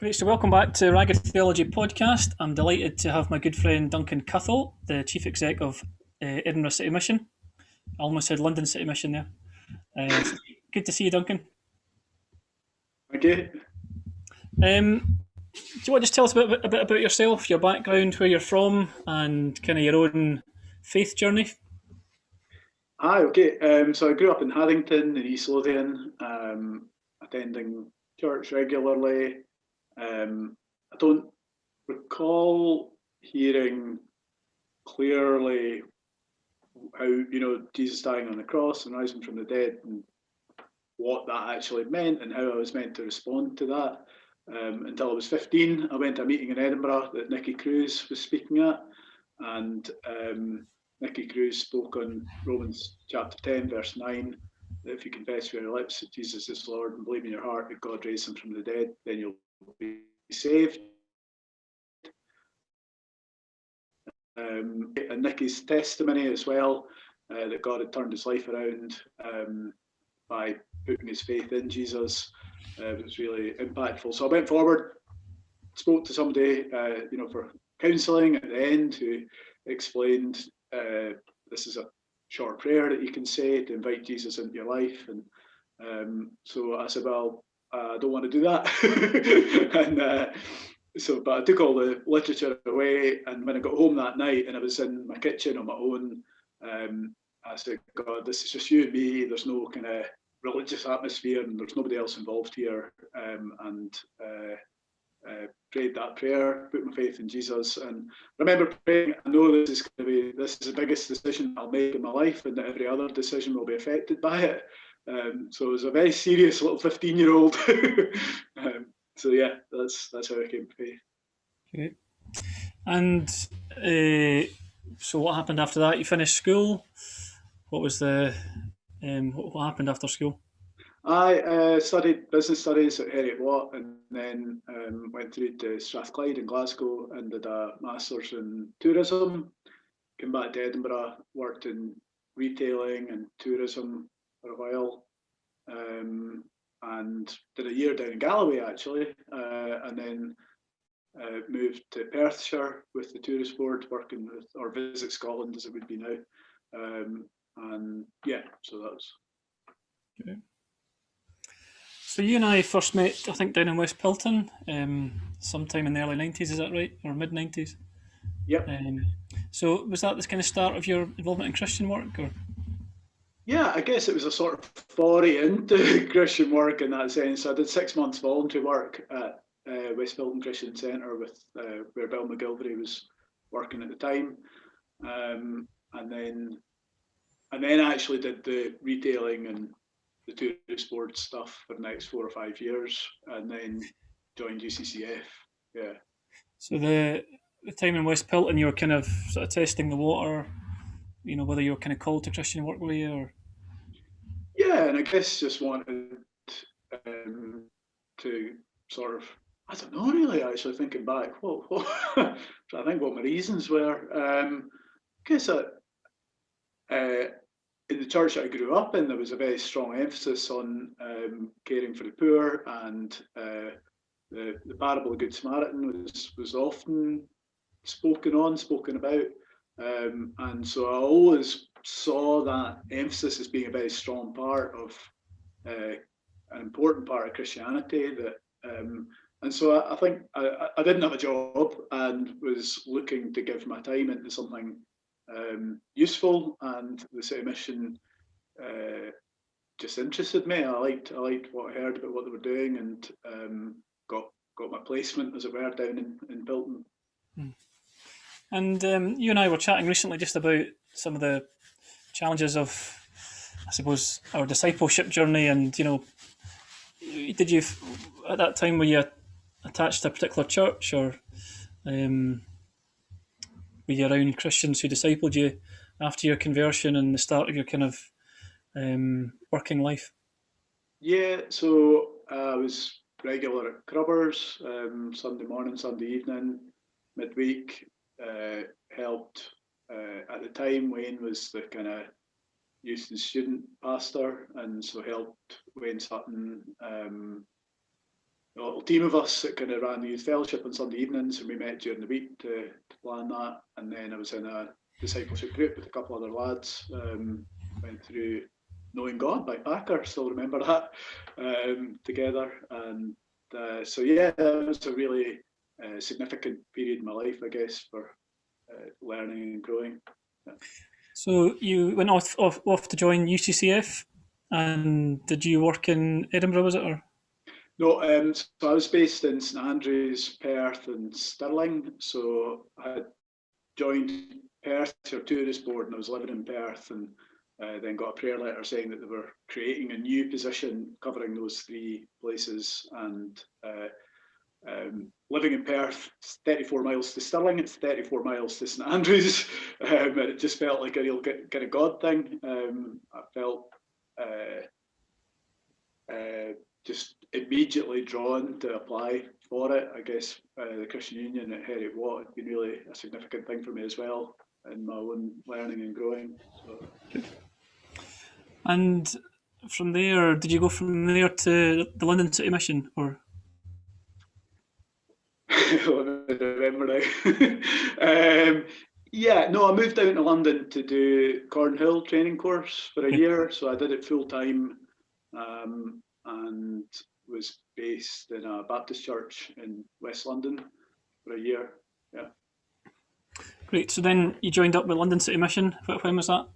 Great, so welcome back to Ragged Theology Podcast. I'm delighted to have my good friend Duncan Cuthill, the Chief Exec of Edinburgh City Mission. I almost said London City Mission there. Good to see you, Duncan. Okay. Do you want to just tell us a bit about yourself, your background, where you're from, and kind of your own faith journey? Hi, okay. So I grew up in Haddington in East Lothian, attending church regularly. I don't recall hearing clearly how, Jesus dying on the cross and rising from the dead and what that actually meant and how I was meant to respond to that. Until I was 15, I went to a meeting in Edinburgh that Nicky Cruz was speaking at, and Nicky Cruz spoke on Romans chapter 10, verse 9, that if you confess with your lips that Jesus is Lord and believe in your heart that God raised him from the dead, then you'll be saved. And Nicky's testimony as well, that God had turned his life around by putting his faith in Jesus, was really impactful. So I went forward, spoke to somebody, for counselling at the end, who explained this is a short prayer that you can say to invite Jesus into your life. And so I said, well, I don't want to do that. But I took all the literature away, and when I got home that night and I was in my kitchen on my own, I said, God, this is just you and me. There's no kind of religious atmosphere and there's nobody else involved here. And prayed that prayer, put my faith in Jesus, and I remember praying, I know this is the biggest decision I'll make in my life, and that every other decision will be affected by it. So it was a very serious little 15-year-old. So yeah, that's how I came to faith. Okay. And so what happened after that? You finished school. What was what happened after school? I studied business studies at Heriot Watt, and then went through to Strathclyde in Glasgow and did a master's in tourism. Came back to Edinburgh, worked in retailing and tourism for a while, and did a year down in Galloway actually, and then moved to Perthshire with the tourist board, working with, or Visit Scotland as it would be now, and yeah, so that was. Okay. So you and I first met, I think, down in West Pilton, sometime in the early 90s, is that right? Or mid-90s? Yep. So was that the kind of start of your involvement in Christian work? Or? Yeah, I guess it was a sort of foray into Christian work in that sense. I did 6 months voluntary work at West Pilton Christian Centre with where Bill McGilvery was working at the time, and then I actually did the retailing and the tourist board stuff for the next 4 or 5 years, and then joined UCCF. Yeah. So the time in West Pilton, you were kind of sort of testing the water, whether you were kind of called to Christian work, were you? Or? Yeah, and I guess just wanted to sort of, I don't know really, actually thinking back, I think what my reasons were. I guess in the church that I grew up in, there was a very strong emphasis on caring for the poor, and the parable of the Good Samaritan was often spoken about. And so I always saw that emphasis as being a very strong part of an important part of Christianity. And so I think I didn't have a job and was looking to give my time into something useful, and the City Mission just interested me. I liked what I heard about what they were doing, and got my placement, as it were, down in Pilton. And you and I were chatting recently just about some of the challenges of, I suppose, our discipleship journey. And did you at that time, were you attached to a particular church, or were you around Christians who discipled you after your conversion and the start of your kind of working life? Yeah, so I was regular at Crubbers, Sunday morning, Sunday evening, midweek. Helped at the time. Wayne was the kind of youth and student pastor, and so helped Wayne Sutton a little team of us that kind of ran the youth fellowship on Sunday evenings, and we met during the week to plan that. And then I was in a discipleship group with a couple other lads. Went through Knowing God by Packer, still remember that, together. And so yeah, that was a really significant period in my life, I guess, for learning and growing. Yeah. So you went off to join UCCF, and did you work in Edinburgh? Was it or? No, so I was based in St Andrews, Perth, and Stirling. So I had joined Perth for tourist board, and I was living in Perth, and then got a prayer letter saying that they were creating a new position covering those three places. And living in Perth, it's 34 miles to Stirling, it's 34 miles to St Andrews, and it just felt like a real kind of God thing. I felt just immediately drawn to apply for it. I guess the Christian Union at Heriot Watt had been really a significant thing for me as well in my own learning and growing. So. And from there, did you go from there to the London City Mission, or? Let me remember now. Yeah, no, I moved down to London to do Cornhill training course for a year, so I did it full time, and was based in a Baptist church in West London for a year. Yeah. Great. So then you joined up with London City Mission. When was that?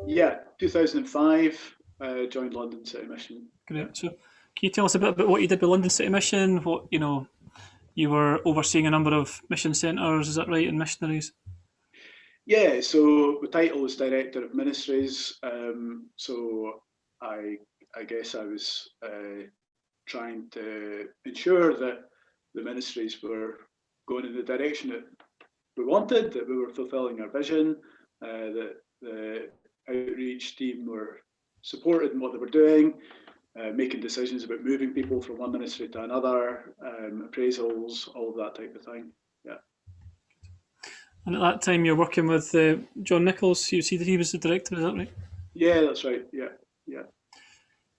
Yeah, 2005. Joined London City Mission. Great. So can you tell us a bit about what you did with London City Mission? What you were overseeing a number of mission centres, is that right, and missionaries? Yeah, so the title was Director of Ministries. So I guess I was trying to ensure that the ministries were going in the direction that we wanted, that we were fulfilling our vision, that the outreach team were supported in what they were doing, making decisions about moving people from one ministry to another, appraisals, all of that type of thing. Yeah. And at that time, you're working with John Nichols. You see that he was the director, is that right? Yeah, that's right. Yeah, yeah.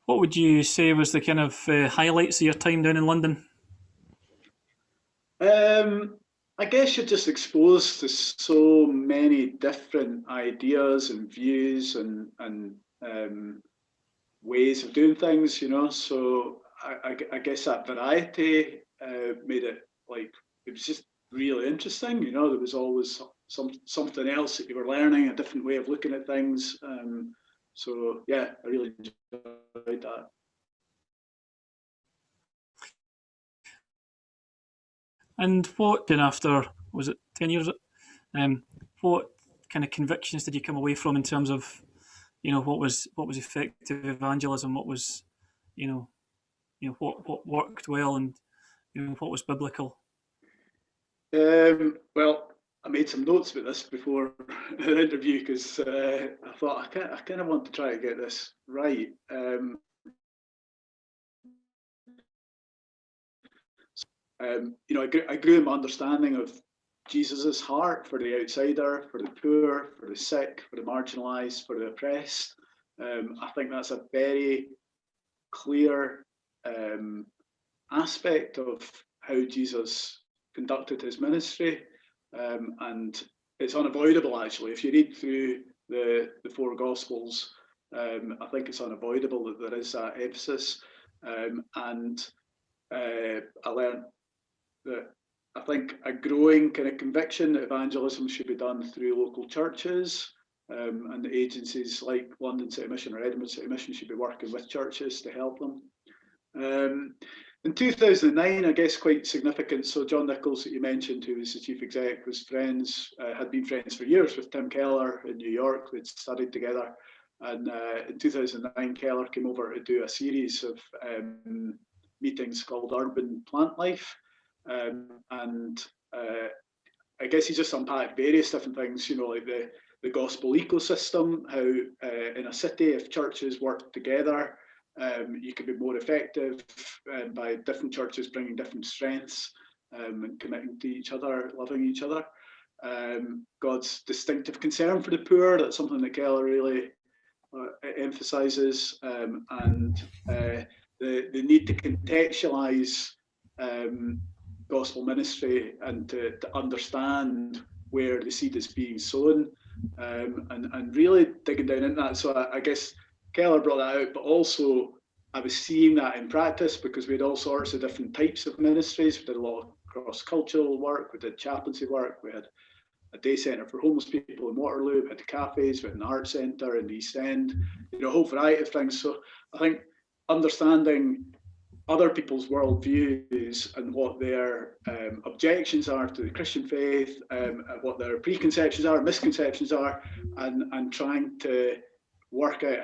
What would you say was the kind of highlights of your time down in London? I guess you're just exposed to so many different ideas and views and ways of doing things, So I guess that variety made it it was just really interesting. There was always something else that you were learning, a different way of looking at things. So yeah, I really enjoyed that. And what then after, was it 10 years? What kind of convictions did you come away from in terms of, what was effective evangelism, what was, what worked well, and what was biblical? Well, I made some notes about this before the interview because I thought I kind of want to try to get this right. I grew in my understanding of Jesus's heart for the outsider, for the poor, for the sick, for the marginalised, for the oppressed. I think that's a very clear aspect of how Jesus conducted his ministry, and it's unavoidable actually. If you read through the four Gospels, I think it's unavoidable that there is that emphasis, and I learned that I think a growing kind of conviction that evangelism should be done through local churches, and the agencies like London City Mission or Edinburgh City Mission should be working with churches to help them. In 2009, I guess quite significant. So John Nichols, that you mentioned, who was the chief exec, was had been friends for years with Tim Keller in New York. They'd studied together. And in 2009, Keller came over to do a series of meetings called Urban Plant Life. And I guess he just unpacked various different things, like the gospel ecosystem, how in a city, if churches work together, you can be more effective by different churches bringing different strengths and committing to each other, loving each other. God's distinctive concern for the poor, that's something that Keller really emphasises, and the need to contextualise gospel ministry and to understand where the seed is being sown, and really digging down into that. So I guess Keller brought that out, but also I was seeing that in practice because we had all sorts of different types of ministries. We did a lot of cross-cultural work, we did chaplaincy work, we had a day centre for homeless people in Waterloo, we had cafes, we had an art centre in the East End, a whole variety of things. So I think understanding other people's worldviews and what their objections are to the Christian faith, what their preconceptions are, misconceptions are, and trying to work out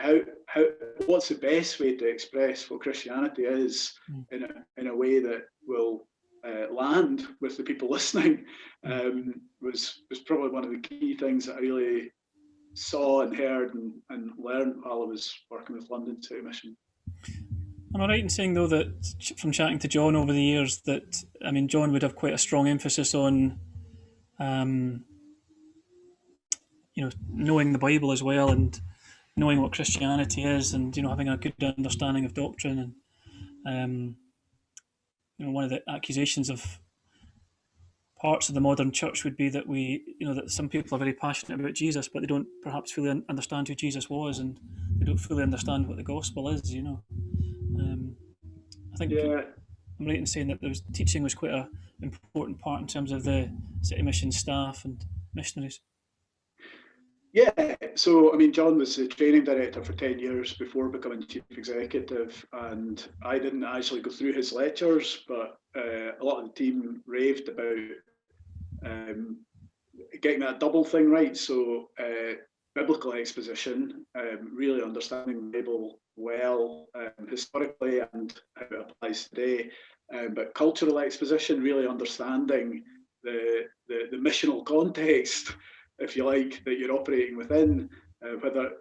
how what's the best way to express what Christianity is in a way that will land with the people listening, was probably one of the key things that I really saw and heard and learned while I was working with London City Mission. Am I right in saying, though, that from chatting to John over the years, that, I mean, John would have quite a strong emphasis on, knowing the Bible as well, and knowing what Christianity is, and having a good understanding of doctrine, and one of the accusations of parts of the modern church would be that that some people are very passionate about Jesus, but they don't perhaps fully understand who Jesus was, and they don't fully understand what the gospel is. I think I'm right in saying that teaching was quite an important part in terms of the City Mission staff and missionaries. Yeah, so I mean, John was the training director for 10 years before becoming chief executive, and I didn't actually go through his lectures, but a lot of the team raved about getting that double thing right. So biblical exposition, really understanding the Bible well historically and how it applies today, but cultural exposition, really understanding the missional context, if you like, that you're operating within. Whether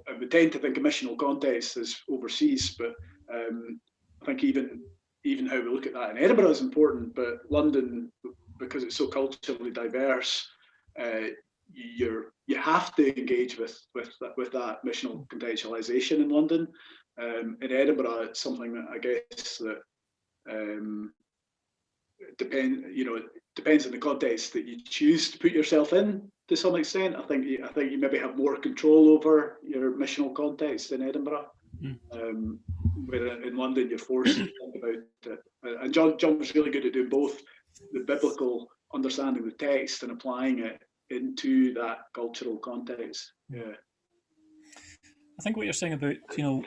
I would tend to think of missional context as overseas, but I think even how we look at that in Edinburgh is important. But London, because it's so culturally diverse, you have to engage with that missional contextualization in London. In Edinburgh, it's something that I guess that depends on the context that you choose to put yourself in to some extent. I think you maybe have more control over your missional context in Edinburgh, where in London you're forced to think about it. And John was really good at doing both the biblical understanding of the text and applying it into that cultural context. Yeah. I think what you're saying about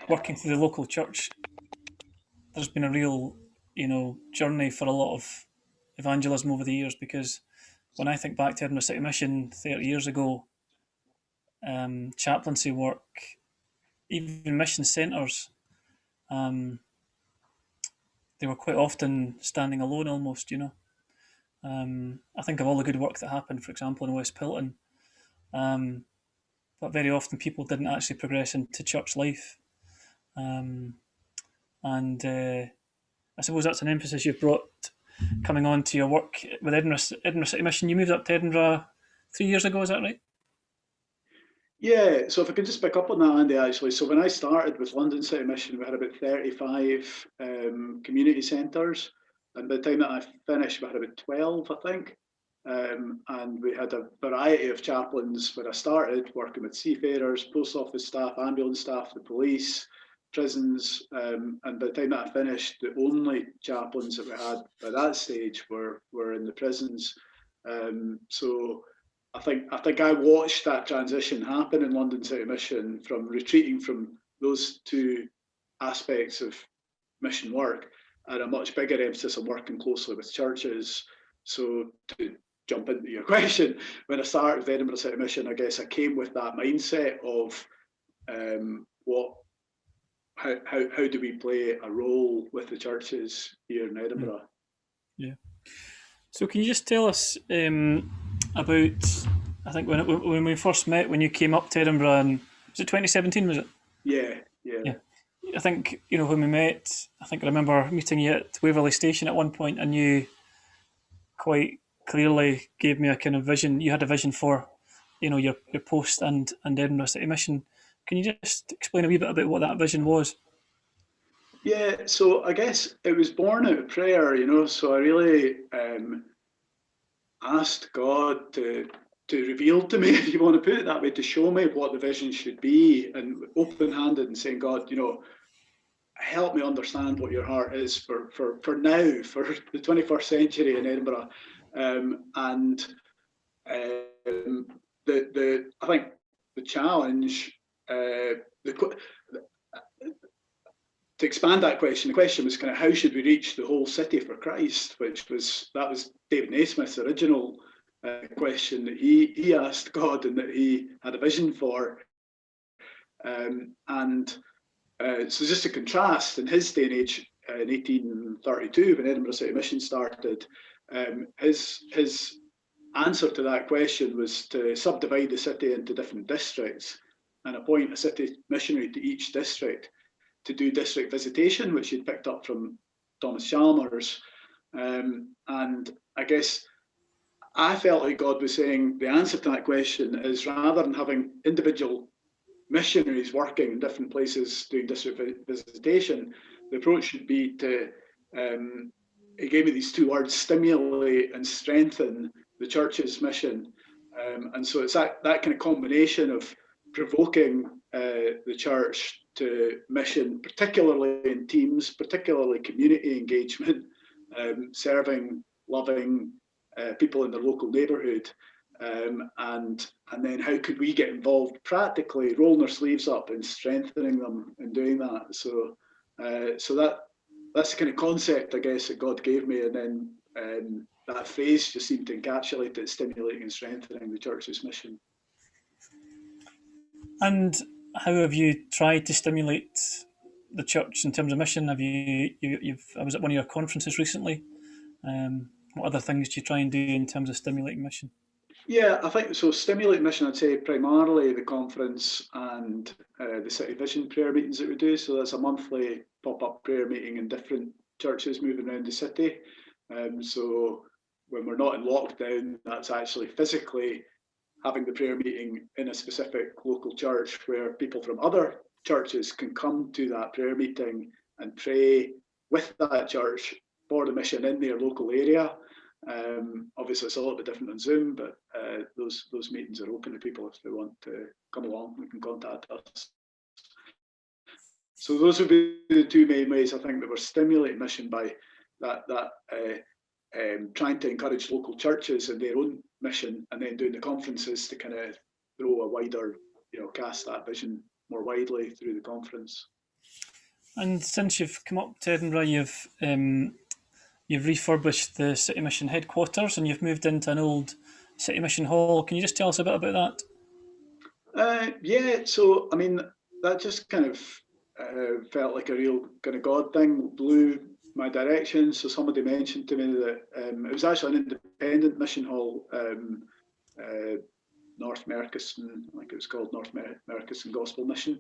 working through the local church, there's been a real journey for a lot of evangelism over the years, because when I think back to Edinburgh City Mission 30 years ago, chaplaincy work, even mission centres, they were quite often standing alone almost, I think of all the good work that happened, for example, in West Pilton, but very often people didn't actually progress into church life. And I suppose that's an emphasis you've brought coming on to your work with Edinburgh City Mission. You moved up to Edinburgh 3 years ago, is that right? Yeah, so if I could just pick up on that, Andy, actually. So when I started with London City Mission, we had about 35 community centres. And by the time that I finished, we had about 12, I think. And we had a variety of chaplains when I started, working with seafarers, post office staff, ambulance staff, the police, prisons. And by the time that I finished, the only chaplains that we had by that stage were in the prisons. So I think I watched that transition happen in London City Mission, from retreating from those two aspects of mission work and a much bigger emphasis on working closely with churches. So to jump into your question, when I started with Edinburgh City Mission, I guess I came with that mindset of how do we play a role with the churches here in Edinburgh? Yeah. So can you just tell us about, I think when we first met, when you came up to Edinburgh, and was it 2017, was it? Yeah. I think, when we met, I think I remember meeting you at Waverley Station at one point, and you quite clearly gave me a kind of vision. You had a vision for, your post and Edinburgh City Mission. Can you just explain a wee bit about what that vision was? Yeah, so I guess it was born out of prayer, So I really asked God to reveal to me, if you want to put it that way, to show me what the vision should be, and open-handed and saying, God, help me understand what your heart is for now, for the 21st century in Edinburgh. And I think the challenge, to expand that question, the question was kind of how should we reach the whole city for Christ, that was David Naismith's original question that he asked God and that he had a vision for. So just to contrast, in his day and age, in 1832, when Edinburgh City Mission started, his answer to that question was to subdivide the city into different districts and appoint a city missionary to each district to do district visitation, which he'd picked up from Thomas Chalmers. And I guess I felt like God was saying the answer to that question is, rather than having individual missionaries working in different places doing district visitation, the approach should be to, he gave me these two words, stimulate and strengthen the church's mission. And so it's that kind of combination of provoking the church to mission, particularly in teams, particularly community engagement, serving, loving people in the local neighbourhood. And then how could we get involved practically, rolling our sleeves up and strengthening them in doing that. So that's the kind of concept, I guess, that God gave me. And then that phrase just seemed to encapsulate it, stimulating and strengthening the church's mission. And how have you tried to stimulate the church in terms of mission? Have I was at one of your conferences recently. What other things do you try and do in terms of stimulating mission? Yeah, I think so. Stimulate mission, I'd say primarily the conference and the City Vision prayer meetings that we do. So that's a monthly pop-up prayer meeting in different churches moving around the city. So when we're not in lockdown, that's actually physically having the prayer meeting in a specific local church where people from other churches can come to that prayer meeting and pray with that church for the mission in their local area. Obviously, it's a little bit different on Zoom, but those meetings are open to people if they want to come along. They can contact us. So those would be the two main ways I think that we're stimulating mission, by trying to encourage local churches in their own mission, and then doing the conferences to kind of throw a wider, cast that vision more widely through the conference. And since you've come up to Edinburgh, you've refurbished the City Mission headquarters and you've moved into an old City Mission hall. Can you just tell us a bit about that? Yeah, so I mean, that just kind of felt like a real kind of God thing, blew my direction. So somebody mentioned to me that it was actually an independent mission hall, North Merchiston, I think it was called North Merchiston Gospel Mission.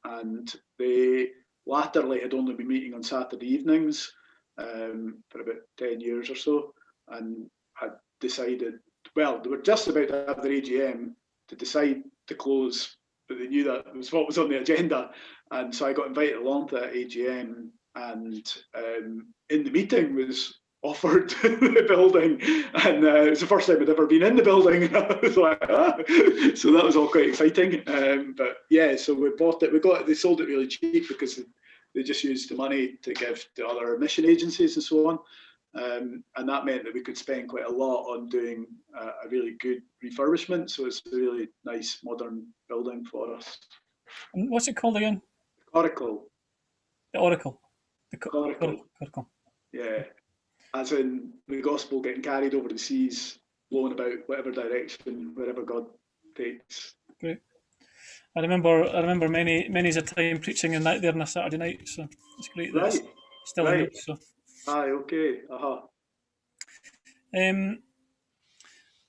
And they latterly had only been meeting on Saturday evenings for about 10 years or so, and had decided, well, they were just about to have their AGM to decide to close, but they knew that was what was on the agenda. And so I got invited along to that AGM, and in the meeting was offered the building, and it was the first time I'd ever been in the building. I was like, so that was all quite exciting. But yeah, so we bought it. They sold it really cheap because they just used the money to give to other mission agencies and so on. And that meant that we could spend quite a lot on doing a really good refurbishment. So it's a really nice modern building for us. And what's it called again? Oracle. The Oracle. Oracle. Yeah. As in the gospel getting carried over the seas, blown about whatever direction, wherever God takes. Great. I remember many's a time preaching in that there on a Saturday night, so it's great that it's still in use. So. Aye, okay.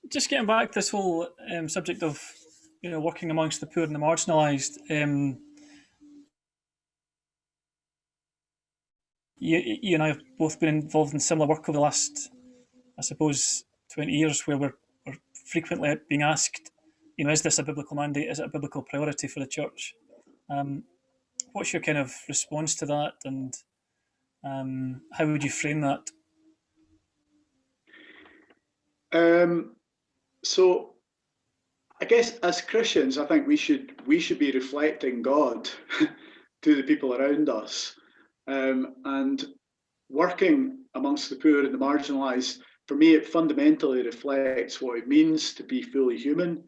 Just getting back to this whole subject of working amongst the poor and the marginalised. You and I have both been involved in similar work over the last, I suppose, 20 years, where we're frequently being asked, is this a biblical mandate? Is it a biblical priority for the church? what's your kind of response to that, and how would you frame that? So I guess as Christians, I think we should be reflecting God to the people around us, and working amongst the poor and the marginalised. For me, it fundamentally reflects what it means to be fully human.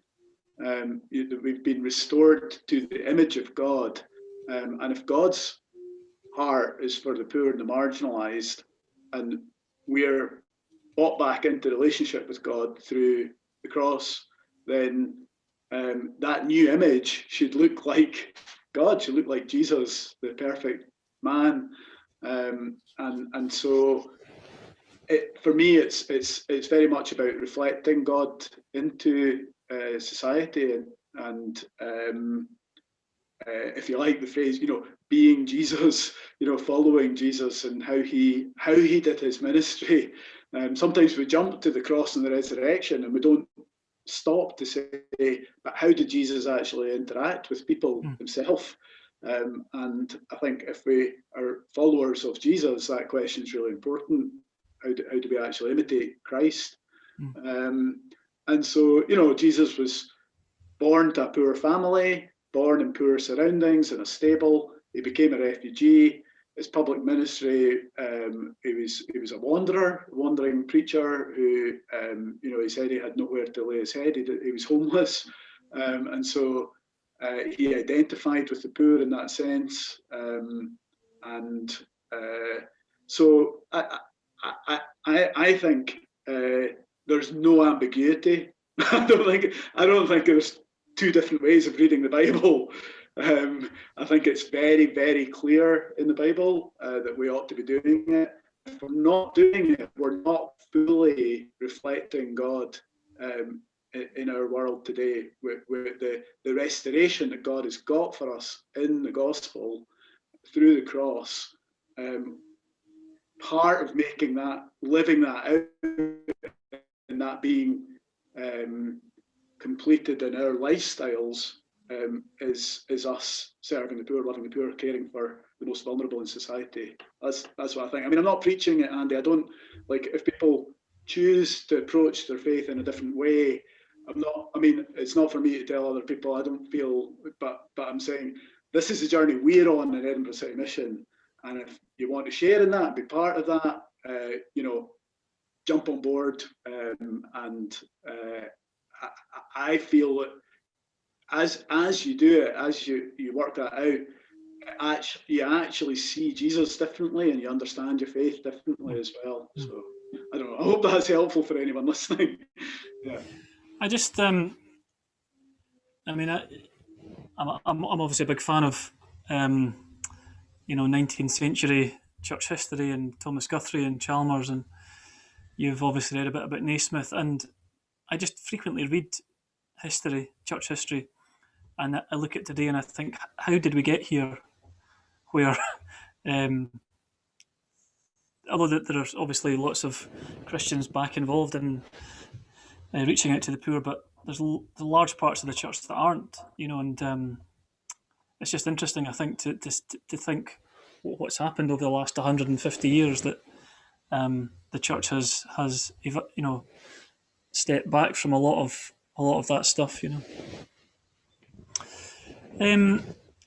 We've been restored to the image of God, and if God's heart is for the poor and the marginalised, and we're brought back into relationship with God through the cross, then that new image should look like God, should look like Jesus, the perfect man. And so for me, it's very much about reflecting God into society, and if you like the phrase, being Jesus, following Jesus and how he did his ministry. Sometimes we jump to the cross and the resurrection, and we don't stop to say, but how did Jesus actually interact with people himself? And I think if we are followers of Jesus, that question is really important. How do we actually imitate Christ? And so, Jesus was born to a poor family, born in poor surroundings in a stable. He became a refugee. His public ministry, he was a wandering preacher who, he said he had nowhere to lay his head. He was homeless, and so he identified with the poor in that sense. So I think there's no ambiguity. I don't think there's two different ways of reading the Bible. I think it's very, very clear in the Bible that we ought to be doing it. If we're not doing it, we're not fully reflecting God in our world today. With the restoration that God has got for us in the gospel through the cross, part of making that, living that out, and that being completed in our lifestyles, is us serving the poor, loving the poor, caring for the most vulnerable in society. That's what I think. I mean, I'm not preaching it, Andy. I don't like if people choose to approach their faith in a different way. It's not for me to tell other people. I don't feel, but I'm saying this is the journey we're on in Edinburgh City Mission, and if you want to share in that, be part of that, jump on board, and I feel that as you do it, as you work that out, you actually see Jesus differently, and you understand your faith differently as well. So I don't know. I hope that's helpful for anyone listening. Yeah. I just, I'm obviously a big fan of, 19th century church history and Thomas Guthrie and Chalmers, and you've obviously read a bit about Naismith, and I just frequently read history, church history, and I look at today and I think, how did we get here? Where, although there's obviously lots of Christians back involved in reaching out to the poor, but there's large parts of the church that aren't, and it's just interesting, I think, to think what's happened over the last 150 years, that the church has stepped back from a lot of that stuff,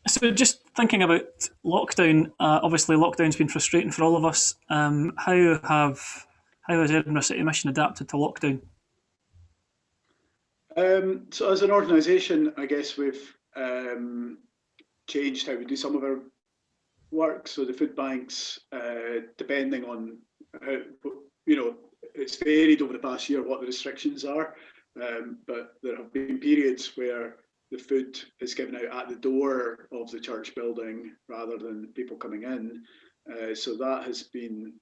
So just thinking about lockdown, obviously lockdown's been frustrating for all of us. How has Edinburgh City Mission adapted to lockdown? So as an organisation, I guess we've changed how we do some of our work. So the food banks, depending on how, it's varied over the past year what the restrictions are, but there have been periods where the food is given out at the door of the church building rather than people coming in. So that has been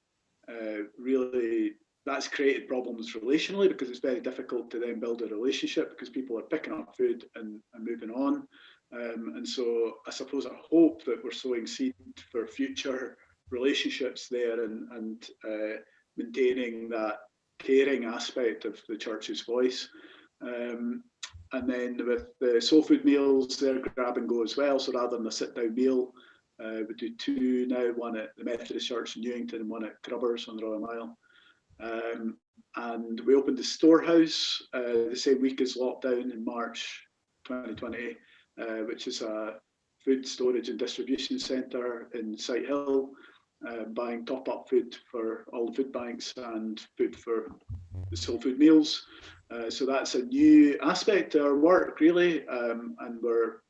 that's created problems relationally, because it's very difficult to then build a relationship because people are picking up food and moving on. And so I suppose I hope that we're sowing seed for future relationships there, and maintaining that caring aspect of the church's voice. And then with the soul food meals, they're grab and go as well. So rather than a sit down meal, We do 2 now, one at the Methodist Church in Newington and one at Grubbers on the Royal Mile. And we opened the Storehouse the same week as lockdown in March 2020, which is a food storage and distribution centre in Sighthill, buying top-up food for all the food banks and food for the soul food meals. So that's a new aspect to our work, really, and we're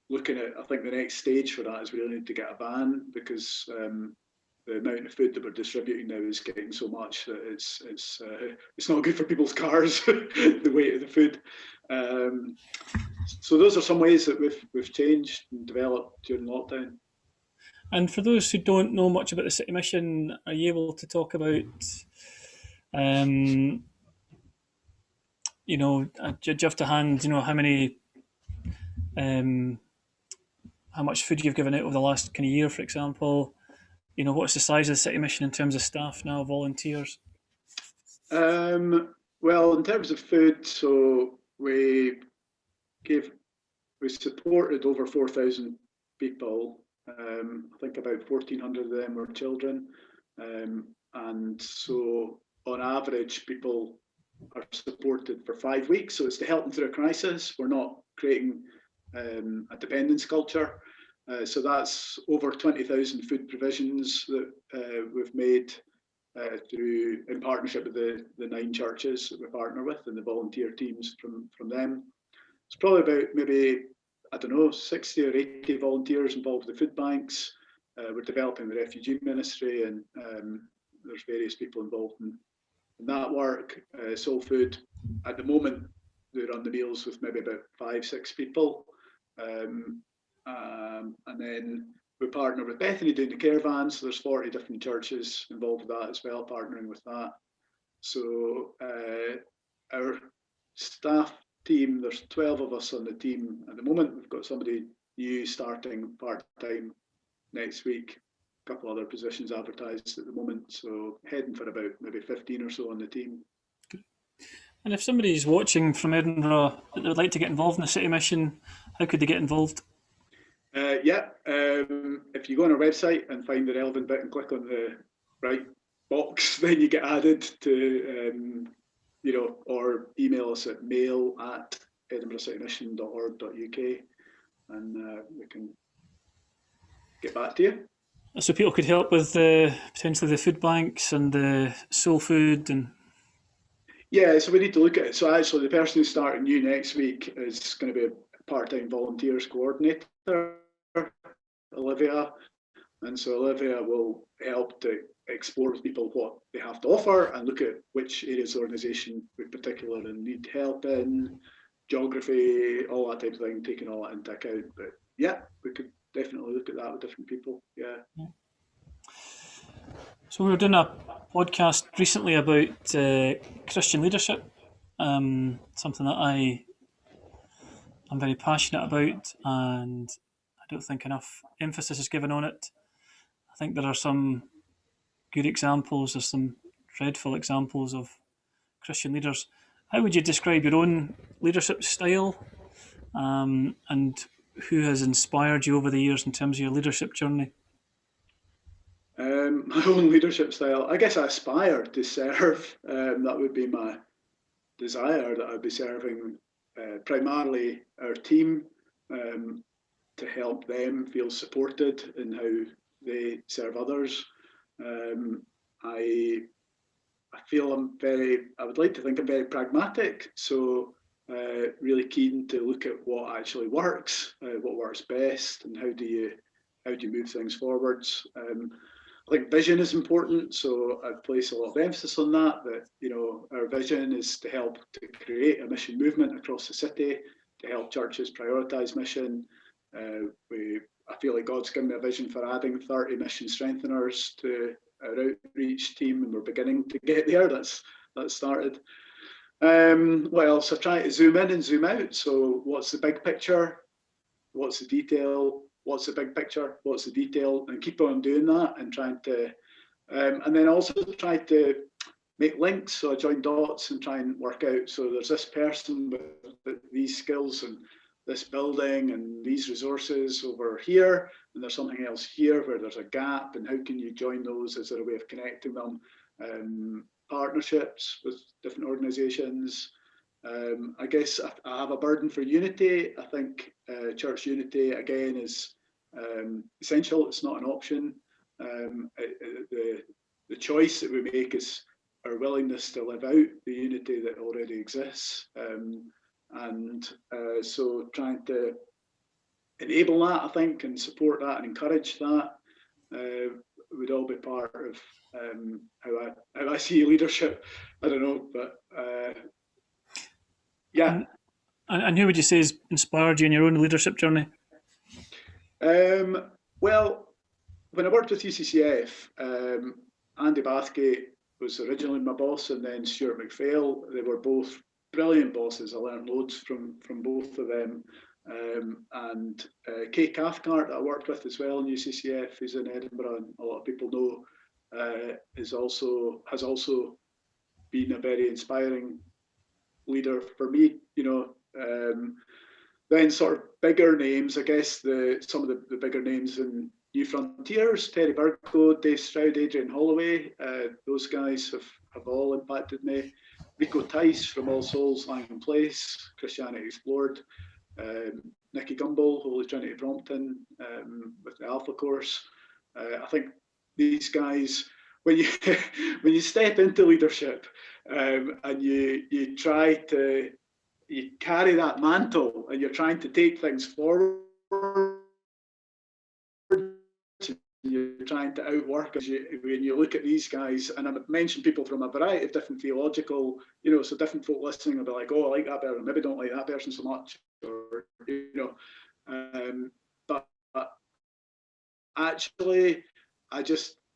looking at, I think the next stage for that is we really need to get a van, because the amount of food that we're distributing now is getting so much that it's not good for people's cars, the weight of the food. So those are some ways that we've changed and developed during lockdown. And for those who don't know much about the City Mission, are you able to talk about, you know, do you have to hand, you know, how many, how much food you've given out over the last kind of year, for example? You know, what's the size of the City Mission in terms of staff now, volunteers? Well, in terms of food, so we supported over 4,000 people. I think about 1,400 of them were children. And so on average, people are supported for 5 weeks. So it's to help them through a crisis. We're not creating a dependence culture. So that's over 20,000 food provisions that we've made through, in partnership with the 9 churches that we partner with and the volunteer teams from them. It's probably about maybe, I don't know, 60 or 80 volunteers involved with the food banks. We're developing the refugee ministry, and there's various people involved in that work. Soul Food, at the moment, they run the meals with maybe about 5-6 people. And then we partner with Bethany doing the caravan, so there's 40 different churches involved with that as well, partnering with that. So our staff team, there's 12 of us on the team at the moment. We've got somebody new starting part-time next week, a couple other positions advertised at the moment, so heading for about maybe 15 or so on the team. And if somebody's watching from Edinburgh that would like to get involved in the City Mission, how could they get involved? If you go on our website and find the relevant bit and click on the right box, then you get added to, or email us at mail@edinburghcitymission.org.uk, and we can get back to you. So people could help with potentially the food banks and the soul food and. Yeah, so we need to look at it. So actually, the person who's starting new next week is going to be a part-time volunteers coordinator, Olivia, and so Olivia will help to explore with people what they have to offer and look at which areas of the organisation we particularly need help in, geography, all that type of thing, taking all that into account. But yeah, we could definitely look at that with different people. Yeah. So we were doing a podcast recently about Christian leadership, something that I'm very passionate about, and I don't think enough emphasis is given on it. I think there are some good examples, there's some dreadful examples of Christian leaders. How would you describe your own leadership style, and who has inspired you over the years in terms of your leadership journey? My own leadership style, I guess I aspire to serve. That would be my desire, that I'd be serving primarily our team, to help them feel supported in how they serve others. I feel I would like to think I'm very pragmatic, so really keen to look at what actually works, what works best, and how do you move things forwards. I think vision is important, so I place a lot of emphasis on that, our vision is to help to create a mission movement across the city, to help churches prioritise mission. I feel like God's given me a vision for adding 30 mission strengtheners to our outreach team, and we're beginning to get there. That's started. What else? I try to zoom in and zoom out. So what's the big picture? What's the detail? What's the big picture? What's the detail? And keep on doing that and trying to, and then also try to make links. So I join dots and try and work out. So there's this person with these skills, and this building and these resources over here, and there's something else here where there's a gap, and how can you join those? Is there a way of connecting them? Partnerships with different organisations. I guess I have a burden for unity. I think church unity, again, is essential. It's not an option. The choice that we make is our willingness to live out the unity that already exists. So trying to enable that, I think, and support that and encourage that would all be part of how I see leadership. I don't know, but yeah. And who would you say has inspired you in your own leadership journey? Well, when I worked with UCCF, Andy Bathgate was originally my boss, and then Stuart McPhail. They were both brilliant bosses. I learned loads from both of them. And Kay Cathcart, that I worked with as well in UCCF, who's in Edinburgh, and a lot of people know, has also been a very inspiring leader for me. Then sort of bigger names, I guess some of the bigger names in New Frontiers, Terry Burgo, Dave Stroud, Adrian Holloway, those guys have all impacted me. Rico Tice from All Souls, Lying Place, Christianity Explored, Nicky Gumbel, Holy Trinity Brompton, with the Alpha Course. I think these guys, when you step into leadership and you try to carry that mantle and you're trying to take things forward, you're trying to outwork when you look at these guys, and I mentioned people from a variety of different theological, so different folk listening will be like, oh, I like that person, maybe don't like that person so much, or but actually,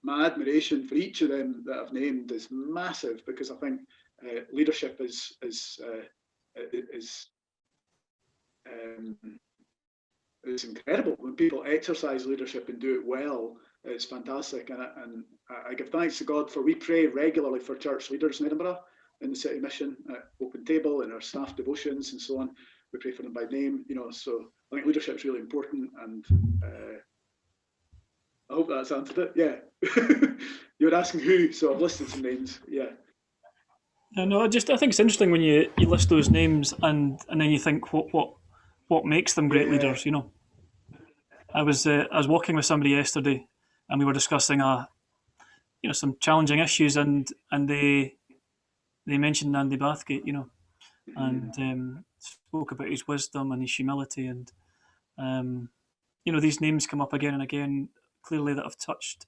my admiration for each of them that I've named is massive, because I think leadership is incredible. When people exercise leadership and do it well, it's fantastic. And I give thanks to God we pray regularly for church leaders in Edinburgh, in the City Mission, at Open Table, in our staff devotions and so on. We pray for them by name, so I think leadership is really important, and I hope that's answered it. Yeah. You were asking who, so I've listed some names. Yeah. No, I think it's interesting when you list those names and then you think what makes them great leaders. I was walking with somebody yesterday, and we were discussing some challenging issues, and they mentioned Andy Bathgate, and spoke about his wisdom and his humility, and these names come up again and again, clearly, that have touched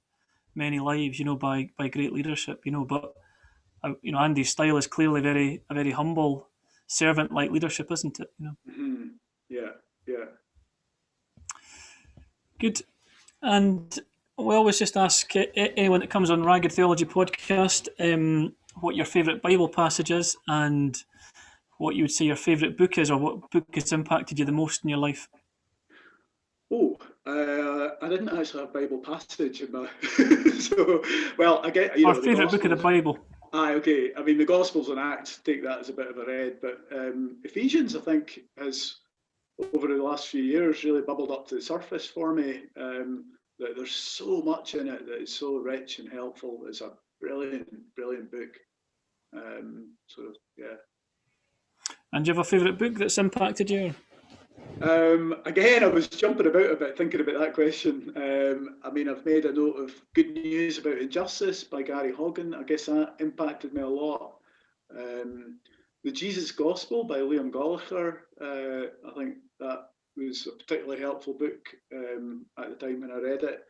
many lives, by great leadership, but Andy's style is clearly a very humble, servant-like leadership, isn't it? Mm-hmm. Yeah. Good. And we always just ask anyone that comes on Ragged Theology podcast what your favourite Bible passage is, and what you would say your favourite book is, or what book has impacted you the most in your life. Oh, I didn't actually have Bible passage in my. So, well, I get our favourite book of the Bible. Okay. I mean, the Gospels and Acts, take that as a bit of a read, but Ephesians, I think, has over the last few years really bubbled up to the surface for me. That there's so much in it that is so rich and helpful. It's a brilliant book. Yeah. And do you have a favourite book that's impacted you? Again, I was jumping about a bit thinking about that question. I mean, I've made a note of Good News About Injustice by Gary Haugen. I guess that impacted me a lot. The Jesus Gospel by Liam Goligher. I think that was a particularly helpful book at the time when I read it.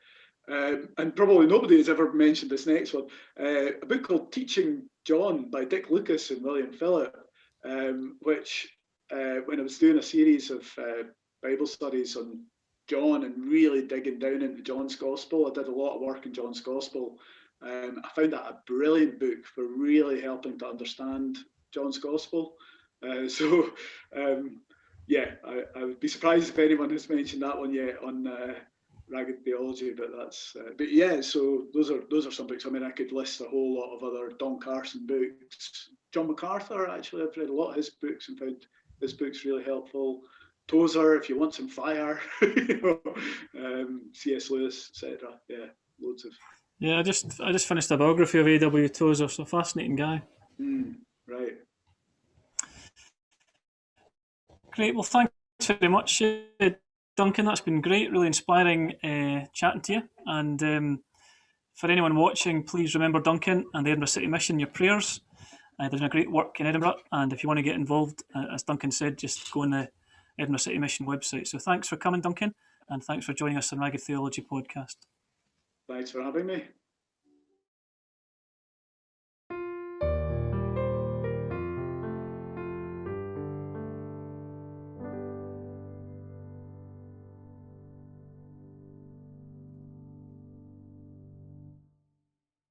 And probably nobody has ever mentioned this next one. A book called Teaching John by Dick Lucas and William Phillip, which when I was doing a series of Bible studies on John and really digging down into John's Gospel, I did a lot of work in John's Gospel. I found that a brilliant book for really helping to understand John's Gospel. Yeah, I would be surprised if anyone has mentioned that one yet on Ragged Theology, but that's. But yeah, so those are some books. I mean, I could list a whole lot of other Don Carson books. John MacArthur, actually, I've read a lot of his books and found his books really helpful. Tozer, if you want some fire, C.S. Lewis, etc. Yeah, loads of. Yeah, I just finished a biography of A.W. Tozer, so fascinating guy. Right. Great. Well, thanks very much, Duncan. That's been great, really inspiring chatting to you. And for anyone watching, please remember Duncan and the Edinburgh City Mission, your prayers. They're doing a great work in Edinburgh, and if you want to get involved, as Duncan said, just go on the Edinburgh City Mission website. So thanks for coming, Duncan, and thanks for joining us on Ragged Theology Podcast. Thanks for having me.